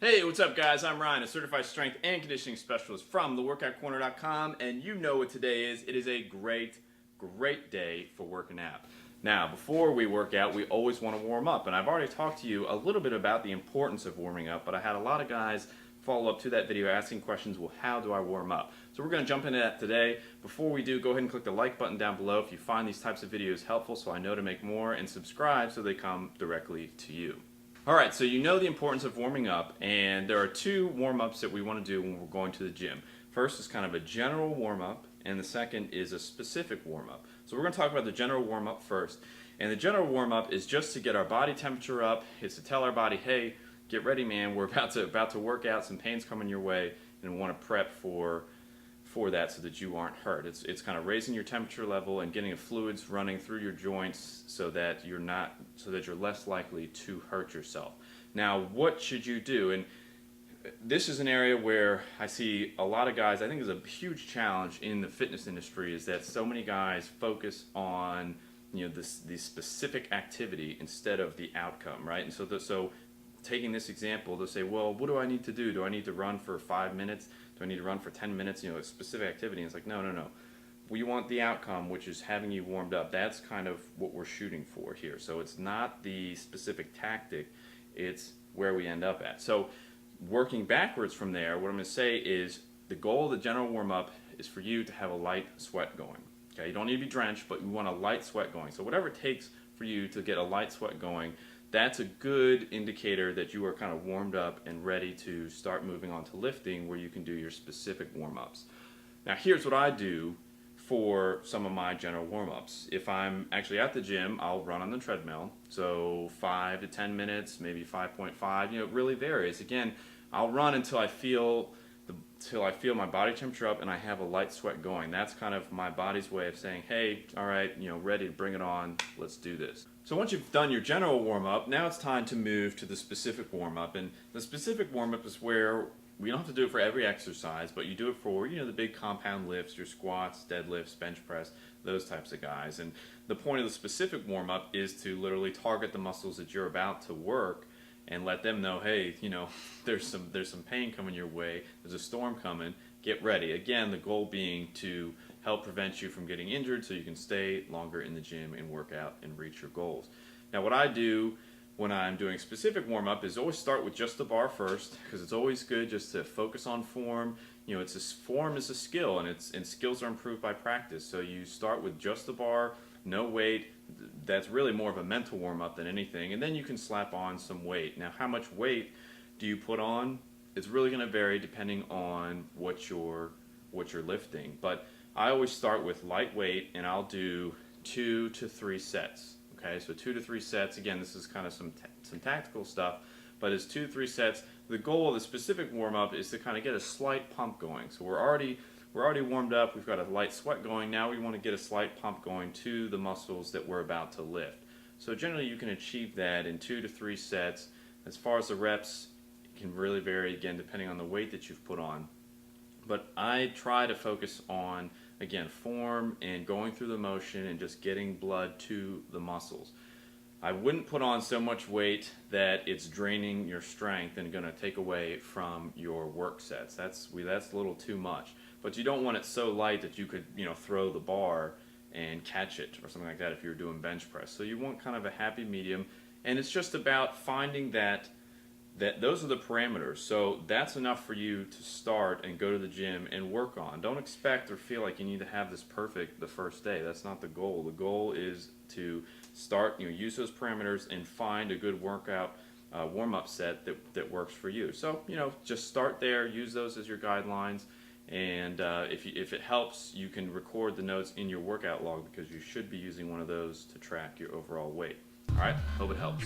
Hey, what's up guys? I'm Ryan, a certified strength and conditioning specialist from theworkoutcorner.com, and you know what today is. It is a great day for working out. Now, before we work out, we always want to warm up, and I've already talked to you a little bit about the importance of warming up, but I had a lot of guys follow up to that video asking questions, well, how do I warm up? So we're going to jump into that today. Before we do, go ahead and click the like button down below if you find these types of videos helpful so I know to make more, and subscribe so they come directly to you. Alright, so you know the importance of warming up, and there are two warm-ups that we want to do when we're going to the gym. First is kind of a general warm-up, and the second is a specific warm-up. So we're going to talk about the general warm-up first. And the general warm-up is just to get our body temperature up. It's to tell our body, hey, get ready man, we're about to work out, some pain's coming your way, and we want to prep for that so that you aren't hurt. It's kind of raising your temperature level and getting the fluids running through your joints so that you're less likely to hurt yourself. Now, what should you do? And this is an area where I see a lot of guys, I think is a huge challenge in the fitness industry, is that so many guys focus on the specific activity instead of the outcome, right? And so taking this example, they'll say, well, what do I need to do? Do I need to run for 5 minutes? Do I need to run for 10 minutes? A specific activity. And it's like, no. We want the outcome, which is having you warmed up. That's kind of what we're shooting for here. So it's not the specific tactic, it's where we end up at. So working backwards from there, what I'm going to say is the goal of the general warm-up is for you to have a light sweat going. Okay, you don't need to be drenched, but you want a light sweat going. So whatever it takes for you to get a light sweat going, that's a good indicator that you are kind of warmed up and ready to start moving on to lifting, where you can do your specific warm-ups. Now here's what I do for some of my general warm-ups. If I'm actually at the gym, I'll run on the treadmill, so 5 to 10 minutes, maybe 5.5, it really varies. Again, I'll run until I feel my body temperature up and I have a light sweat going. That's kind of my body's way of saying, hey, all right, ready to bring it on, let's do this. So once you've done your general warm-up, now it's time to move to the specific warm-up. And the specific warm-up is where we don't have to do it for every exercise, but you do it for, the big compound lifts, your squats, deadlifts, bench press, those types of guys. And the point of the specific warm-up is to literally target the muscles that you're about to work and let them know, hey, there's some pain coming your way, there's a storm coming, get ready. Again, the goal being to help prevent you from getting injured so you can stay longer in the gym and work out and reach your goals. Now what I do when I'm doing specific warm-up is always start with just the bar first, because it's always good just to focus on form. Form is a skill, and skills are improved by practice. So you start with just the bar, no weight. That's really more of a mental warm-up than anything, and then you can slap on some weight. Now how much weight do you put on? It's really going to vary depending on what you're lifting, but I always start with light weight, and I'll do 2 to 3 sets. Okay, so 2 to 3 sets. Again, this is kind of some tactical stuff, but it's 2 to 3 sets. The goal of the specific warm-up is to kind of get a slight pump going. So we're already warmed up. We've got a light sweat going. Now we want to get a slight pump going to the muscles that we're about to lift. So generally, you can achieve that in 2 to 3 sets. As far as the reps, it can really vary again depending on the weight that you've put on. But I try to focus on, again, form and going through the motion and just getting blood to the muscles. I wouldn't put on so much weight that it's draining your strength and going to take away from your work sets. That's a little too much. But you don't want it so light that you could throw the bar and catch it or something like that if you're doing bench press. So you want kind of a happy medium, and it's just about finding that those are the parameters. So that's enough for you to start and go to the gym and work on. Don't expect or feel like you need to have this perfect the first day. That's not the goal. The goal is to start, use those parameters and find a good workout warm-up set that works for you. So, just start there, use those as your guidelines, and if it helps, you can record the notes in your workout log, because you should be using one of those to track your overall weight. All right, hope it helps.